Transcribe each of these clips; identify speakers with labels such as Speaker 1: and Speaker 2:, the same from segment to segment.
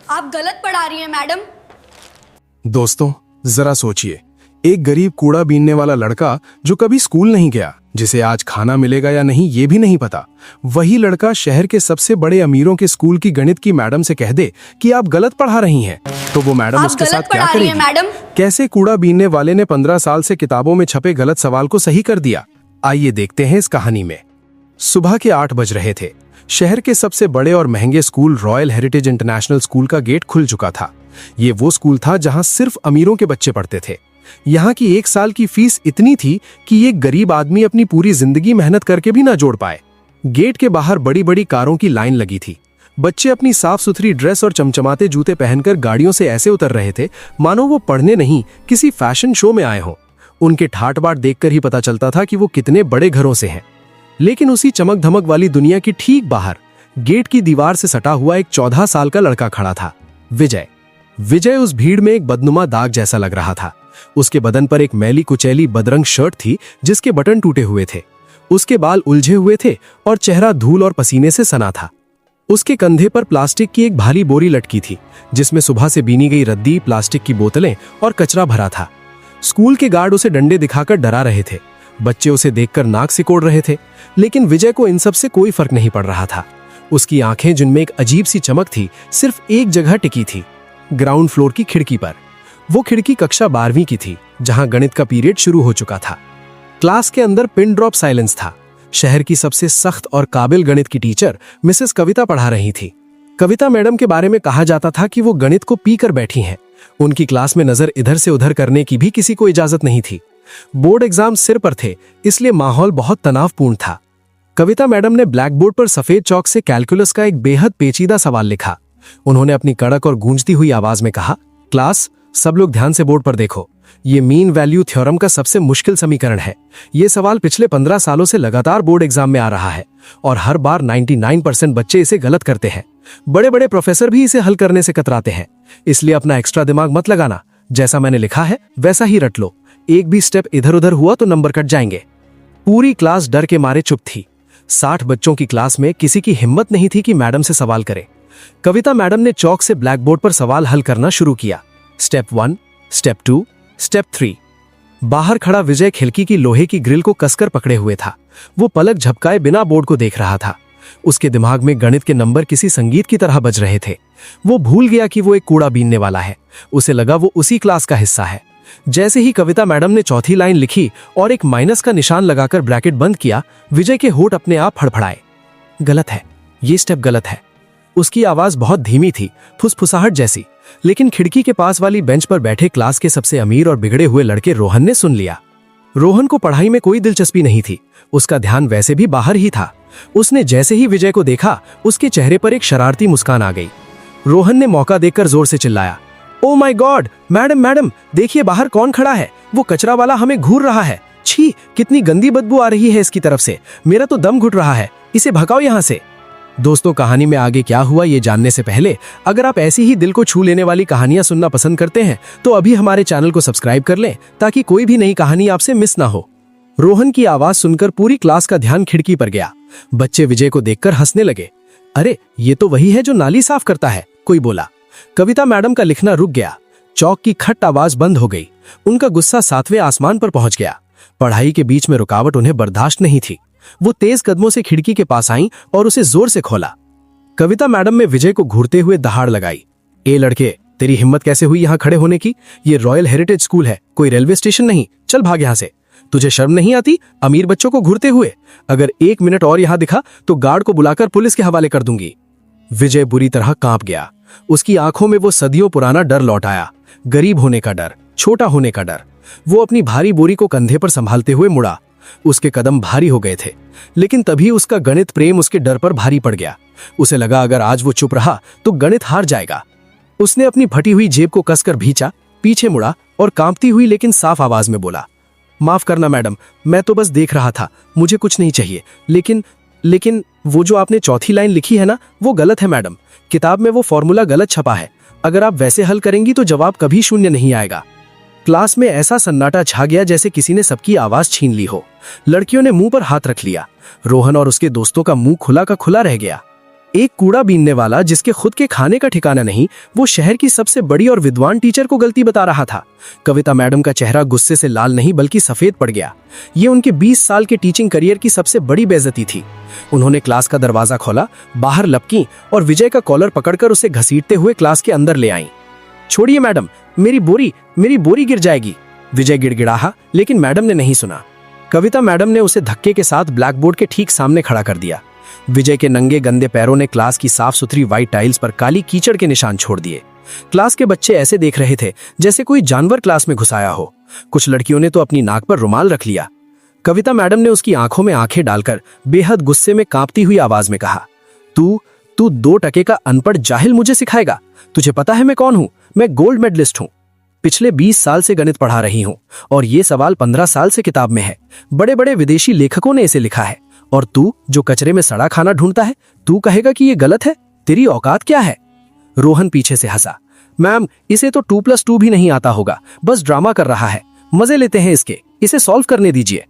Speaker 1: आप गलत पढ़ा रही हैं मैडम।
Speaker 2: दोस्तों जरा सोचिए, एक गरीब कूड़ा बीनने वाला लड़का जो कभी स्कूल नहीं गया, जिसे आज खाना मिलेगा या नहीं ये भी नहीं पता, वही लड़का शहर के सबसे बड़े अमीरों के स्कूल की गणित की मैडम से कह दे कि आप गलत पढ़ा रही हैं, तो वो मैडम उसके साथ क्या करेगी?
Speaker 1: मैडम
Speaker 2: कैसे कूड़ा बीनने वाले ने 15 साल से किताबों में छपे गलत सवाल को सही कर दिया, आइए देखते हैं इस कहानी में। सुबह के 8 बज रहे थे। शहर के सबसे बड़े और महंगे school royal heritage international school का गेट खुल चुका था। ये वो स्कूल था जहां सिर्फ अमीरों के बच्चे पढ़ते थे। यहाँ की 1 साल की फीस इतनी थी कि एक गरीब आदमी अपनी पूरी जिंदगी मेहनत करके भी ना जोड़ पाए। गेट के बाहर बड़ी बड़ी कारों की लाइन लगी थी। बच्चे अपनी साफ सुथरी ड्रेस और चमचमाते जूते पहनकर गाड़ियों से ऐसे उतर रहे थे मानो वो पढ़ने नहीं किसी फैशन शो में आए हों। उनके ठाट बाट देखकर ही पता चलता था कि वो कितने बड़े घरों से हैं। लेकिन उसी चमक धमक वाली दुनिया की ठीक बाहर गेट की दीवार से सटा हुआ एक 14 साल का लड़का खड़ा था, विजय। विजय उस भीड़ में एक बदनुमा दाग जैसा लग रहा था। उसके बदन पर एक मैली कुचैली बदरंग शर्ट थी जिसके बटन टूटे हुए थे। उसके बाल उलझे हुए थे और चेहरा धूल और पसीने से सना था। उसके कंधे पर प्लास्टिक की एक भारी बोरी लटकी थी जिसमें सुबह से बीनी गई रद्दी, प्लास्टिक की बोतलें और कचरा भरा था। स्कूल के गार्ड उसे डंडे दिखाकर डरा रहे थे। बच्चे उसे देखकर नाक सिकोड़ रहे थे, लेकिन विजय को इन सब से कोई फर्क नहीं पड़ रहा था। उसकी आंखें, जिनमें एक अजीब सी चमक थी, सिर्फ एक जगह टिकी थी, ग्राउंड फ्लोर की खिड़की पर। वो खिड़की कक्षा 12वीं की थी, जहां गणित का पीरियड शुरू हो चुका था। क्लास के अंदर पिन ड्रॉप साइलेंस था। शहर की सबसे सख्त और काबिल गणित की टीचर मिसेस कविता पढ़ा रही थी। कविता मैडम के बारे में कहा जाता था कि वो गणित को पी कर बैठी हैं। उनकी क्लास में नजर इधर से उधर करने की भी किसी को इजाजत नहीं थी। बोर्ड एग्जाम सिर पर थे, इसलिए माहौल बहुत तनावपूर्ण था। कविता मैडम ने ब्लैक बोर्ड पर सफेद चौक से कैलकुलस का एक बेहद पेचीदा सवाल लिखा। उन्होंने अपनी कड़क और गूंजती हुई आवाज में कहा, क्लास सब लोग ध्यान से बोर्ड पर देखो। ये मीन वैल्यू थ्योरम का सबसे मुश्किल समीकरण है। ये सवाल पिछले 15 सालों से लगातार बोर्ड एग्जाम में आ रहा है और हर बार 99% बच्चे इसे गलत करते हैं। बड़े बड़े प्रोफेसर भी इसे हल करने से कतराते हैं, इसलिए अपना एक्स्ट्रा दिमाग मत लगाना। जैसा मैंने लिखा है वैसा ही रट लो। एक भी स्टेप इधर उधर हुआ तो नंबर कट जाएंगे। पूरी क्लास डर के मारे चुप थी। 60 बच्चों की क्लास में किसी की हिम्मत नहीं थी कि मैडम से सवाल करे। कविता मैडम ने चौक से ब्लैक बोर्ड पर सवाल हल करना शुरू किया। Step 1, step 2, step 3। बाहर खड़ा विजय खिड़की की लोहे की ग्रिल को कसकर पकड़े हुए था। वो पलक झपकाए बिना बोर्ड को देख रहा था। उसके दिमाग में गणित के नंबर किसी संगीत की तरह बज रहे थे। वो भूल गया कि वो एक कूड़ा बीनने वाला है। उसे लगा वो उसी क्लास का हिस्सा है। जैसे ही कविता मैडम ने चौथी लाइन लिखी और एक माइनस का निशान लगाकर ब्रैकेट बंद किया, विजय के होंठ अपने आप फड़फड़ाए। गलत है, ये स्टेप गलत है। उसकी आवाज बहुत धीमी थी, फुसफुसाहट जैसी, लेकिन खिड़की के पास वाली बेंच पर बैठे क्लास के सबसे अमीर और बिगड़े हुए लड़के रोहन ने सुन लिया। रोहन को पढ़ाई में कोई दिलचस्पी नहीं थी। उसका ध्यान वैसे भी बाहर ही था। उसने जैसे ही विजय को देखा, उसके चेहरे पर एक शरारती मुस्कान आ गई। रोहन ने मौका देखकर जोर से चिल्लाया, oh my God, madam madam देखिए बाहर कौन खड़ा है। वो कचरा वाला हमें घूर रहा है। छी, कितनी गंदी बदबू आ रही है इसकी तरफ से। मेरा तो दम घुट रहा है। इसे भगाओ यहाँ से। दोस्तों, कहानी में आगे क्या हुआ ये जानने से पहले अगर आप ऐसी ही दिल को छू लेने वाली कहानियां सुनना पसंद करते हैं तो अभी हमारे चैनल को सब्सक्राइब कर लें ताकि कोई भी नई कहानी आपसे मिस ना हो। रोहन की आवाज सुनकर पूरी क्लास का ध्यान खिड़की पर गया। बच्चे विजय को देखकर हंसने लगे। अरे ये तो वही है जो नाली साफ करता है, कोई बोला। कविता मैडम का लिखना रुक गया। चौक की खट आवाज बंद हो गई। उनका गुस्सा 7वें आसमान पर पहुंच गया। पढ़ाई के बीच में रुकावट उन्हें बर्दाश्त नहीं थी। वो तेज कदमों से खिड़की के पास आईं और उसे जोर से खोला। कविता मैडम ने विजय को घूरते हुए दहाड़ लगाई। ए लड़के, तेरी हिम्मत कैसे हुई यहाँ खड़े होने की? ये रॉयल हेरिटेज स्कूल है, कोई रेलवे स्टेशन नहीं। चल भाग यहाँ से। तुझे शर्म नहीं आती अमीर बच्चों को घूरते हुए? अगर 1 मिनट और यहाँ दिखा तो गार्ड को बुलाकर पुलिस के हवाले कर दूंगी। विजय बुरी तरह कांप गया। उसकी आंखों में वो सदियों पुराना डर लौट आया। गरीब होने का डर, छोटा होने का डर। वो अपनी भारी बोरी को कंधे पर संभालते हुए मुड़ा। उसके कदम भारी हो गए थे, लेकिन तभी उसका गणित प्रेम उसके डर पर भारी पड़ गया। उसे लगा अगर आज वो चुप रहा तो गणित हार जाएगा। उसने अपनी फटी हुई जेब को कसकर भींचा, पीछे मुड़ा और कांपती हुई लेकिन साफ आवाज में बोला, माफ करना मैडम, मैं तो बस देख रहा था, मुझे कुछ नहीं चाहिए। लेकिन वो जो आपने चौथी लाइन लिखी है ना, वो गलत है मैडम। किताब में वो फॉर्मूला गलत छपा है। अगर आप वैसे हल करेंगी तो जवाब कभी 0 नहीं आएगा। क्लास में ऐसा सन्नाटा छा गया जैसे किसी ने सबकी आवाज छीन ली हो। लड़कियों ने मुंह पर हाथ रख लिया। रोहन और उसके दोस्तों का मुंह खुला का खुला रह गया। एक कूड़ा बीनने वाला जिसके खुद के खाने का ठिकाना नहीं, वो शहर की सबसे बड़ी और विद्वान टीचर को गलती बता रहा था। कविता मैडम का चेहरा गुस्से से लाल नहीं बल्कि सफेद पड़ गया। ये उनके 20 साल के टीचिंग करियर की सबसे बड़ी बेइज्जती थी। उन्होंने क्लास का दरवाजा खोला, बाहर लपकी और विजय का कॉलर पकड़कर उसे घसीटते हुए क्लास के अंदर ले आईं। छोड़िए मैडम, मेरी बोरी गिर जाएगी, विजय गिड़गिड़ाहा, लेकिन मैडम ने नहीं सुना। कविता मैडम ने उसे धक्के के साथ ब्लैकबोर्ड के ठीक सामने खड़ा कर दिया। विजय के नंगे गंदे पैरों ने क्लास की साफ सुथरी व्हाइट टाइल्स पर काली कीचड़ के निशान छोड़ दिए। क्लास के बच्चे ऐसे देख रहे थे जैसे कोई जानवर क्लास में घुसाया हो। कुछ लड़कियों ने तो अपनी नाक पर रुमाल रख लिया। कविता मैडम ने उसकी आंखों में आंखें डालकर बेहद गुस्से में कांपती हुई आवाज में कहा, तू 2 टके का अनपढ़ जाहिल मुझे सिखाएगा? तुझे पता है मैं कौन हूं? मैं गोल्ड मेडलिस्ट हूं। पिछले 20 साल से गणित पढ़ा रही हूं और ये सवाल 15 साल से किताब में है। बड़े बड़े विदेशी लेखकों ने इसे लिखा है और तू जो कचरे में सड़ा खाना ढूंढता है, तू कहेगा कि ये गलत है? तेरी औकात क्या है? रोहन पीछे से हंसा। मैम, इसे तो 2+2 भी नहीं आता होगा, बस ड्रामा कर रहा है, मजे लेते हैं इसके, इसे सॉल्व करने दीजिए।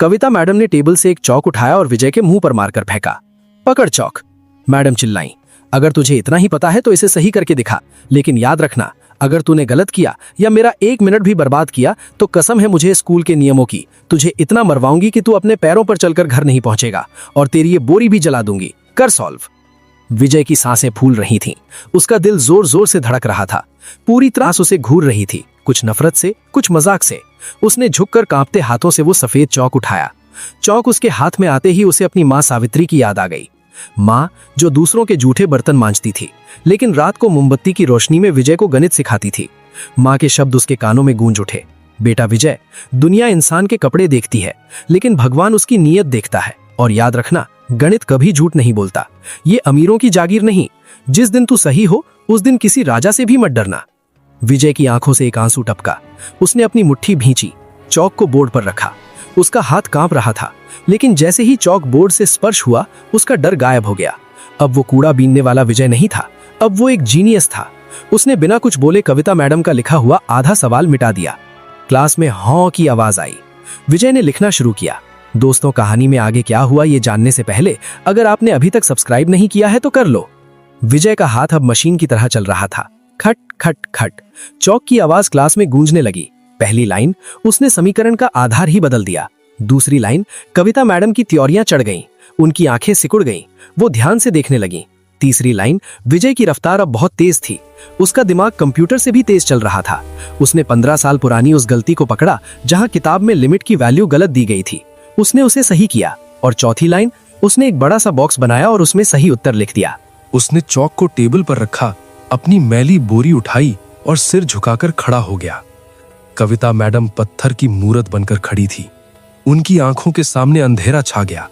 Speaker 2: कविता मैडम ने टेबल से एक चौक उठाया और विजय के मुंह पर मारकर फेंका। पकड़ चौक। मैडम चिल्लाईं, अगर तुझे इतना ही पता है तो इसे सही करके दिखा, लेकिन याद रखना, अगर तूने गलत किया या मेरा 1 मिनट भी बर्बाद किया तो कसम है मुझे स्कूल के नियमों की, तुझे इतना मरवाऊंगी कि तू अपने पैरों पर चलकर घर नहीं पहुंचेगा और तेरी ये बोरी भी जला दूंगी। कर सॉल्व। विजय की सांसें फूल रही थीं। उसका दिल जोर जोर से धड़क रहा था। पूरी त्रास उसे घूर रही थी, कुछ नफरत से, कुछ मजाक से। उसने झुककर कांपते हाथों से वो सफेद चौक उठाया। चौक उसके हाथ में आते ही उसे अपनी माँ सावित्री की याद आ गई। माँ जो दूसरों के जूठे बर्तन मांजती थी, लेकिन रात को मोमबत्ती की रोशनी में विजय को गणित सिखाती थी। माँ के शब्द उसके कानों में गूंज उठे, बेटा विजय, दुनिया इंसान के कपड़े देखती है, लेकिन भगवान उसकी नीयत देखता है। और याद रखना, गणित कभी झूठ नहीं बोलता। ये अमीरों की जागीर नहीं। जिस दिन तू सही हो उस दिन किसी राजा से भी मत डरना। विजय की आंखों से एक आंसू टपका। उसने अपनी मुट्ठी भींची, चौक को बोर्ड पर रखा। उसका हाथ कांप रहा था, लेकिन जैसे ही चौक बोर्ड से स्पर्श हुआ उसका डर गायब हो गया। अब वो कूड़ा बीनने वाला विजय नहीं था, अब वो एक जीनियस था। उसने बिना कुछ बोले कविता मैडम का लिखा हुआ आधा सवाल मिटा दिया। क्लास में हॉ की आवाज आई। विजय ने लिखना शुरू किया। दोस्तों, कहानी में आगे क्या हुआ ये जानने से पहले अगर आपने अभी तक सब्सक्राइब नहीं किया है तो कर लो। विजय का हाथ अब मशीन की तरह चल रहा था। खट खट खट चौक की आवाज क्लास में गूंजने लगी। पहली लाइन, उसने समीकरण का आधार ही बदल दिया। दूसरी लाइन, कविता मैडम की त्योरियां चढ़ गईं। उनकी आंखें सिकुड़ गईं। वो ध्यान से देखने लगीं। तीसरी लाइन, विजय की रफ्तार अब बहुत तेज थी। उसका दिमाग कंप्यूटर से भी तेज चल रहा था। उसने 15 साल पुरानी उस गलती को पकड़ा जहां किताब में लिमिट की वैल्यू गलत दी गई थी। उसने उसे सही किया। और चौथी लाइन, उसने एक बड़ा सा बॉक्स बनाया और उसमें सही उत्तर लिख दिया।
Speaker 1: उसने चौक को टेबल पर रखा, अपनी मैली बोरी उठाई और सिर झुकाकर खड़ा हो गया। कविता मैडम पत्थर की मूरत बनकर खड़ी थी। उनकी आंखों के सामने अंधेरा छा गया।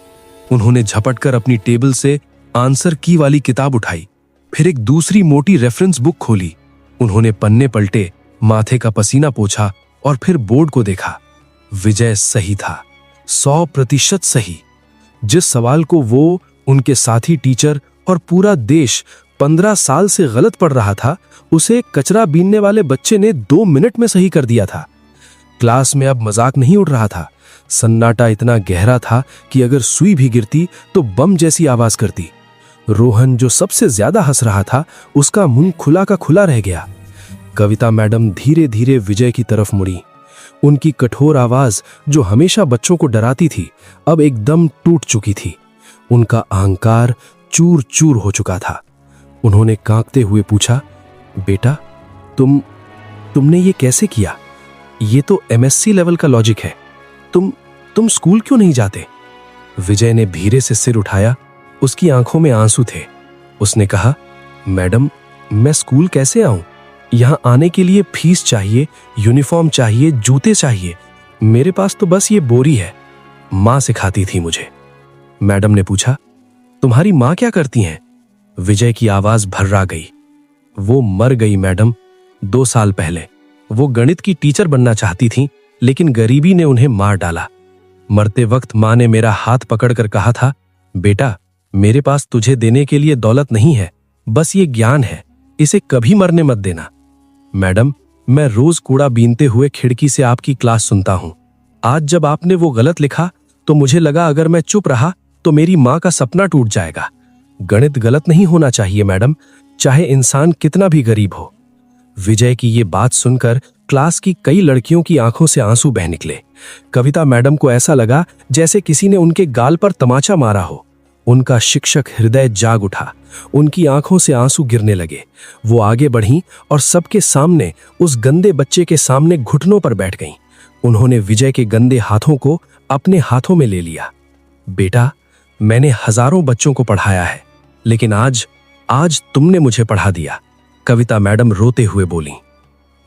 Speaker 1: उन्होंने झपटकर अपनी टेबल से आंसर की वाली किताब उठाई, फिर एक दूसरी मोटी रेफरेंस बुक खोली। उन्होंने पन्ने पलटे, माथे का पसीना पोंछा और फिर बोर्ड को देखा। विजय सही था, 100% सही। जिस सवाल को वो, उनके साथी टीचर और पूरा देश 15 साल से गलत पढ़ रहा था, उसे कचरा बीनने वाले बच्चे ने 2 मिनट में सही कर दिया था। क्लास में अब मजाक नहीं उड़ रहा था। सन्नाटा इतना गहरा था कि अगर सुई भी गिरती तो बम जैसी आवाज करती। रोहन जो सबसे ज्यादा हंस रहा था, उसका मुंह खुला का खुला रह गया। कविता मैडम धीरे धीरे विजय की तरफ मुड़ी। उनकी कठोर आवाज जो हमेशा बच्चों को डराती थी, अब एकदम टूट चुकी थी। उनका अहंकार चूर चूर हो चुका था। उन्होंने कांपते हुए पूछा, बेटा, तुमने ये कैसे किया? ये तो MSc लेवल का लॉजिक है। तुम स्कूल क्यों नहीं जाते? विजय ने धीरे से सिर उठाया। उसकी आंखों में आंसू थे। उसने कहा, मैडम, मैं स्कूल कैसे आऊं? यहां आने के लिए फीस चाहिए, यूनिफॉर्म चाहिए, जूते चाहिए। मेरे पास तो बस ये बोरी है। मां सिखाती थी मुझे। मैडम ने पूछा, तुम्हारी मां क्या करती हैं? विजय की आवाज भर्रा गई। वो मर गई मैडम, 2 साल पहले। वो गणित की टीचर बनना चाहती थी, लेकिन गरीबी ने उन्हें मार डाला। मरते वक्त मां ने मेरा हाथ पकड़कर कहा था, बेटा, मेरे पास तुझे देने के लिए दौलत नहीं है, बस ये ज्ञान है, इसे कभी मरने मत देना। मैडम, मैं रोज कूड़ा बीनते हुए खिड़की से आपकी क्लास सुनता हूं। आज जब आपने वो गलत लिखा तो मुझे लगा अगर मैं चुप रहा तो मेरी मां का सपना टूट जाएगा। गणित गलत नहीं होना चाहिए मैडम, चाहे इंसान कितना भी गरीब हो। विजय की ये बात सुनकर क्लास की कई लड़कियों की आंखों से आंसू बह निकले। कविता मैडम को ऐसा लगा जैसे किसी ने उनके गाल पर तमाचा मारा हो। उनका शिक्षक हृदय जाग उठा, उनकी आंखों से आंसू गिरने लगे। वो आगे बढ़ीं और सबके सामने उस गंदे बच्चे के सामने घुटनों पर बैठ गईं। उन्होंने विजय के गंदे हाथों को अपने हाथों में ले लिया। बेटा, मैंने हजारों बच्चों को पढ़ाया है, लेकिन आज तुमने मुझे पढ़ा दिया, कविता मैडम रोते हुए बोली।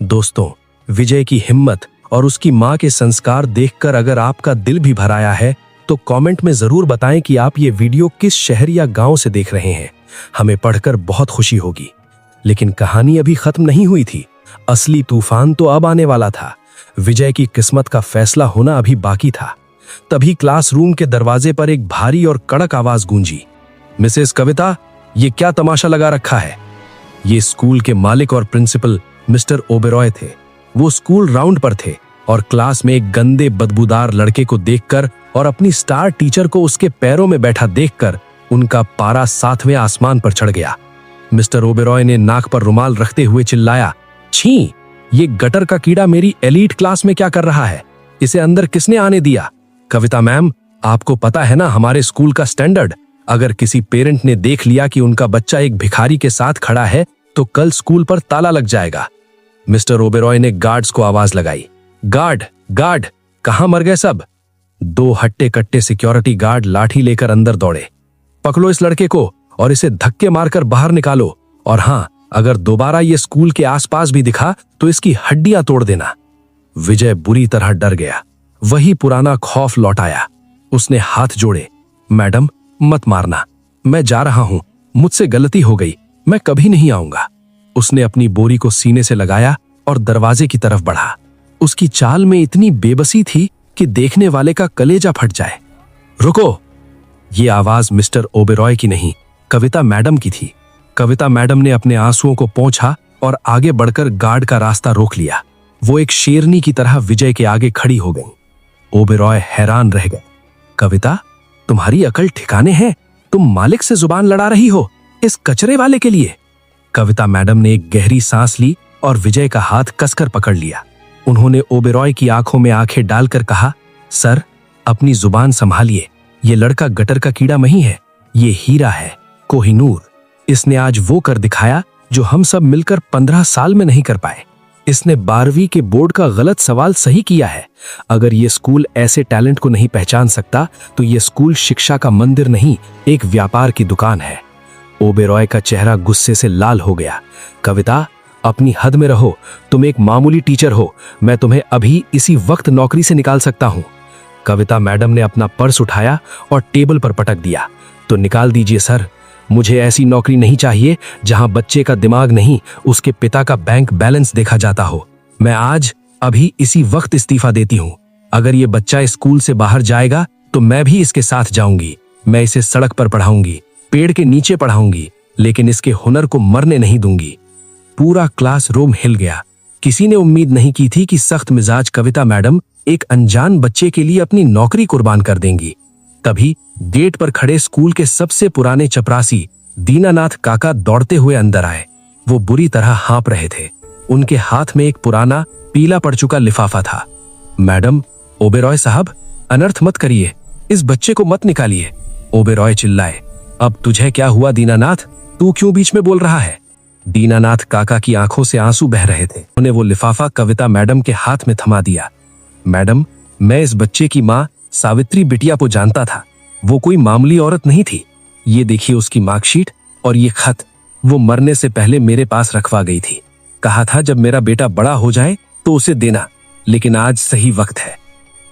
Speaker 1: दोस्तों, विजय की हिम्मत और उसकी मां के संस्कार देखकर अगर आपका दिल भी भर आया है तो कमेंट में जरूर बताएं कि आप ये वीडियो किस शहर या गांव से देख रहे हैं। हमें पढ़कर बहुत खुशी होगी। लेकिन कहानी अभी खत्म नहीं हुई थी। असली तूफान तो अब आने वाला था। विजय की किस्मत का फैसला होना अभी बाकी था। तभी क्लासरूम के दरवाजे पर एक भारी और कड़क आवाज गूंजी। मिसेस कविता, ये क्या तमाशा लगा रखा है? ये स्कूल के मालिक और प्रिंसिपल मिस्टर ओबेरॉय थे। वो स्कूल राउंड पर थे और क्लास में एक गंदे बदबूदार लड़के को देखकर और अपनी स्टार टीचर को उसके पैरों में बैठा देखकर उनका पारा 7वें आसमान पर चढ़ गया। मिस्टर ओबेरॉय ने नाक पर रुमाल रखते हुए चिल्लाया, छी! ये गटर का कीड़ा मेरी एलीट क्लास में क्या कर रहा है? इसे अंदर किसने आने दिया? कविता मैम, आपको पता है ना हमारे स्कूल का स्टैंडर्ड। अगर किसी पेरेंट ने देख लिया कि उनका बच्चा एक भिखारी के साथ खड़ा है तो कल स्कूल पर ताला लग जाएगा। मिस्टर ओबेरॉय ने गार्ड्स को आवाज लगाई, गार्ड, कहां मर गए सब? 2 हट्टे कट्टे सिक्योरिटी गार्ड लाठी लेकर अंदर दौड़े। पकड़ो इस लड़के को और इसे धक्के मारकर बाहर निकालो, और हां, अगर दोबारा ये स्कूल के आसपास भी दिखा तो इसकी हड्डियां तोड़ देना। विजय बुरी तरह डर गया। वही पुराना खौफ लौट आया। उसने हाथ जोड़े, मैडम मत मारना, मैं जा रहा हूं, मुझसे गलती हो गई, मैं कभी नहीं आऊंगा। उसने अपनी बोरी को सीने से लगाया और दरवाजे की तरफ बढ़ा। उसकी चाल में इतनी बेबसी थी कि देखने वाले का कलेजा फट जाए। रुको! ये आवाज मिस्टर ओबेरॉय की नहीं, कविता मैडम की थी। कविता मैडम ने अपने आंसुओं को पोंछा और आगे बढ़कर गार्ड का रास्ता रोक लिया। वो एक शेरनी की तरह विजय के आगे खड़ी हो गई। ओबेरॉय हैरान रह गए। कविता, तुम्हारी अकल ठिकाने है? तुम मालिक से जुबान लड़ा रही हो, इस कचरे वाले के लिए? कविता मैडम ने एक गहरी सांस ली और विजय का हाथ कसकर पकड़ लिया। उन्होंने ओबेरॉय की आंखों में आंखें डालकर कहा, सर, अपनी जुबान संभालिए। ये लड़का गटर का कीड़ा नहीं है, ये हीरा है, कोहिनूर। इसने आज वो कर दिखाया जो हम सब मिलकर 15 साल में नहीं कर पाए। इसने 12वीं के बोर्ड का गलत सवाल सही किया है। अगर ये स्कूल ऐसे टैलेंट को नहीं पहचान सकता तो ये स्कूल शिक्षा का मंदिर नहीं, एक व्यापार की दुकान है। ओबेरॉय का चेहरा गुस्से से लाल हो गया। कविता, अपनी हद में रहो, तुम एक मामूली टीचर हो, मैं तुम्हें अभी इसी वक्त नौकरी से निकाल सकता हूं। कविता मैडम ने अपना पर्स उठाया और टेबल पर पटक दिया। तो निकाल दीजिए सर, मुझे ऐसी नौकरी नहीं चाहिए जहां बच्चे का दिमाग नहीं, उसके पिता का बैंक बैलेंस देखा जाता हो। मैं आज अभी इसी वक्त इस्तीफा देती हूं। अगर ये बच्चा स्कूल से बाहर जाएगा तो मैं भी इसके साथ जाऊंगी। मैं इसे सड़क पर पढ़ाऊंगी, पेड़ के नीचे पढ़ाऊंगी, लेकिन इसके हुनर को मरने नहीं दूंगी। पूरा क्लासरूम हिल गया। किसी ने उम्मीद नहीं की थी कि सख्त मिजाज कविता मैडम एक अनजान बच्चे के लिए अपनी नौकरी कुर्बान कर देंगी। तभी गेट पर खड़े स्कूल के सबसे पुराने चपरासी दीनानाथ काका दौड़ते हुए अंदर आए। वो बुरी तरह हाँप रहे थे। उनके हाथ में एक पुराना पीला पड़ चुका लिफाफा था। मैडम, ओबेरॉय साहब, अनर्थ मत करिए, इस बच्चे को मत निकालिए। ओबेरॉय चिल्लाए। अब तुझे क्या हुआ दीनानाथ? तू क्यों बीच में बोल रहा है? दीनानाथ काका की आंखों से आंसू बह रहे थे। उन्हें वो लिफाफा कविता मैडम के हाथ में थमा दिया। मैडम, मैं इस बच्चे की माँ सावित्री बिटिया को जानता था। वो कोई मामूली औरत नहीं थी। ये देखिए उसकी मार्कशीट और ये खत। वो मरने से पहले मेरे पास रखवा गई थी। कहा था जब मेरा बेटा बड़ा हो जाए तो उसे देना, लेकिन आज सही वक्त है।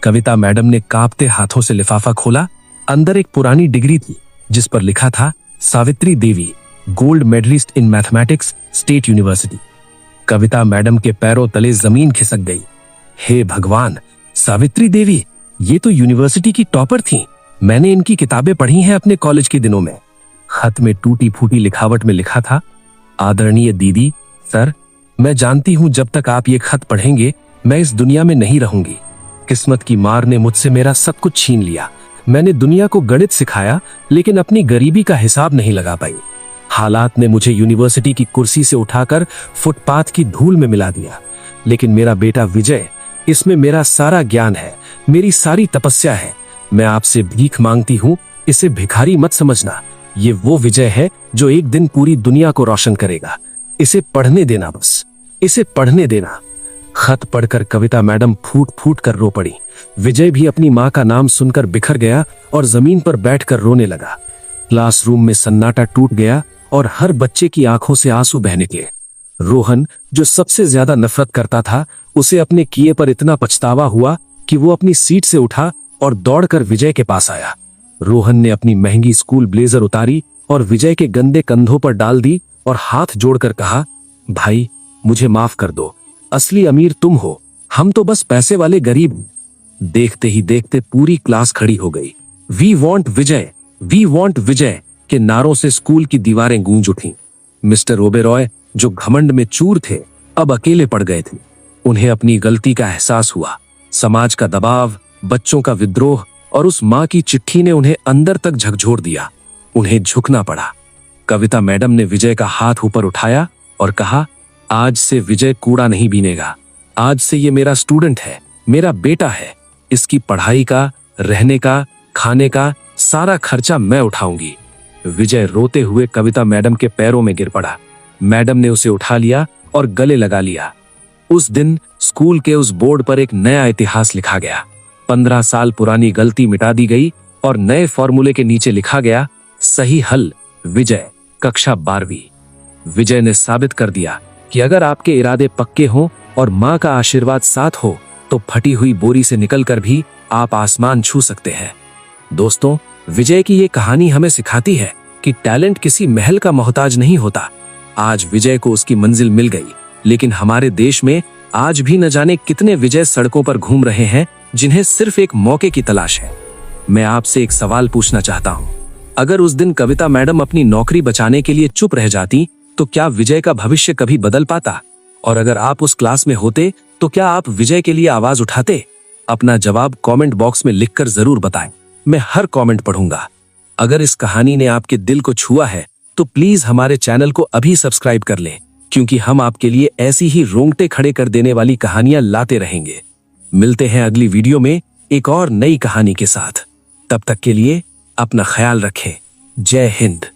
Speaker 1: कविता मैडम ने कांपते हाथों से लिफाफा खोला। अंदर एक पुरानी डिग्री थी जिस पर लिखा था Savitri Devi, gold medalist in mathematics, state university. Kavita madam के पैरों तले जमीन खिसक गई। हे भगवान, सावित्री देवी, ये तो यूनिवर्सिटी की टॉपर थी। मैंने इनकी किताबें पढ़ी हैं अपने कॉलेज के दिनों में। खत में टूटी फूटी लिखावट में लिखा था, आदरणीय दीदी, सर, मैं जानती हूं जब तक आप ये खत पढ़ेंगे मैं इस दुनिया में नहीं रहूंगी। किस्मत की मार ने मुझसे मेरा सब कुछ छीन लिया।
Speaker 3: मैंने दुनिया को गणित सिखाया, लेकिन अपनी गरीबी का हिसाब नहीं लगा पाई। हालात ने मुझे यूनिवर्सिटी की कुर्सी से उठाकर फुटपाथ की धूल में मिला दिया, लेकिन मेरा बेटा विजय, इसमें मेरा सारा ज्ञान है, मेरी सारी तपस्या है। मैं आपसे भीख मांगती हूं, इसे भिखारी मत समझना। ये वो विजय है जो एक दिन पूरी दुनिया को रोशन करेगा। इसे पढ़ने देना, बस इसे पढ़ने देना। खत पढ़कर कविता मैडम फूट फूट कर रो पड़ी। विजय भी अपनी मां का नाम सुनकर बिखर गया और जमीन पर बैठकर रोने लगा। क्लासरूम में सन्नाटा टूट गया और हर बच्चे की आंखों से आंसू बह निकले। रोहन, जो सबसे ज्यादा नफरत करता था, उसे अपने किए पर इतना पछतावा हुआ कि वो अपनी सीट से उठा और दौड़कर विजय के पास आया। रोहन ने अपनी महंगी स्कूल ब्लेजर उतारी और विजय के गंदे कंधों पर डाल दी और हाथ जोड़कर कहा, भाई मुझे माफ कर दो, असली अमीर तुम हो, हम तो बस पैसे वाले गरीब। देखते ही देखते पूरी क्लास खड़ी हो गई। We want Vijay, we want Vijay के नारों से स्कूल की दीवारें गूंज उठी। मिस्टर ओबेरॉय, जो घमंड में चूर थे, अब अकेले पड़ गए थे। उन्हें अपनी गलती का एहसास हुआ। समाज का दबाव, बच्चों का विद्रोह और उस मां की चिट्ठी ने उन्हें अंदर तक झकझोर दिया। उन्हें झुकना पड़ा। कविता मैडम ने विजय का हाथ ऊपर उठाया और कहा, आज से विजय कूड़ा नहीं बीनेगा। आज से ये मेरा स्टूडेंट है, मेरा बेटा है। इसकी पढ़ाई का, रहने का, खाने का सारा खर्चा मैं उठाऊंगी। विजय रोते हुए कविता मैडम के पैरों में गिर पड़ा। मैडम ने उसे उठा लिया और गले लगा लिया। उस दिन स्कूल के उस बोर्ड पर एक नया इतिहास लिखा गया। 15 साल पुरानी गलती मिटा दी गई और नए फॉर्मूले के नीचे लिखा गया, सही हल विजय, कक्षा 12वीं। विजय ने साबित कर दिया कि अगर आपके इरादे पक्के हों और मां का आशीर्वाद साथ हो तो फटी हुई बोरी से निकलकर भी आप आसमान छू सकते हैं। दोस्तों, विजय की ये कहानी हमें सिखाती है कि टैलेंट किसी महल का मोहताज नहीं होता। आज विजय को उसकी मंजिल मिल गई, लेकिन हमारे देश में आज भी न जाने कितने विजय सड़कों पर घूम रहे हैं जिन्हें सिर्फ एक मौके की तलाश है। मैं आपसे एक सवाल पूछना चाहता हूं, अगर उस दिन कविता मैडम अपनी नौकरी बचाने के लिए चुप रह जाती तो क्या विजय का भविष्य कभी बदल पाता? और अगर आप उस क्लास में होते तो क्या आप विजय के लिए आवाज उठाते? अपना जवाब कमेंट बॉक्स में लिखकर जरूर बताएं। मैं हर कमेंट पढ़ूंगा। अगर इस कहानी ने आपके दिल को छुआ है तो प्लीज हमारे चैनल को अभी सब्सक्राइब कर लें, क्योंकि हम आपके लिए ऐसी ही रोंगटे खड़े कर देने वाली कहानियां लाते रहेंगे। मिलते हैं अगली वीडियो में एक और नई कहानी के साथ। तब तक के लिए अपना ख्याल रखें। जय हिंद।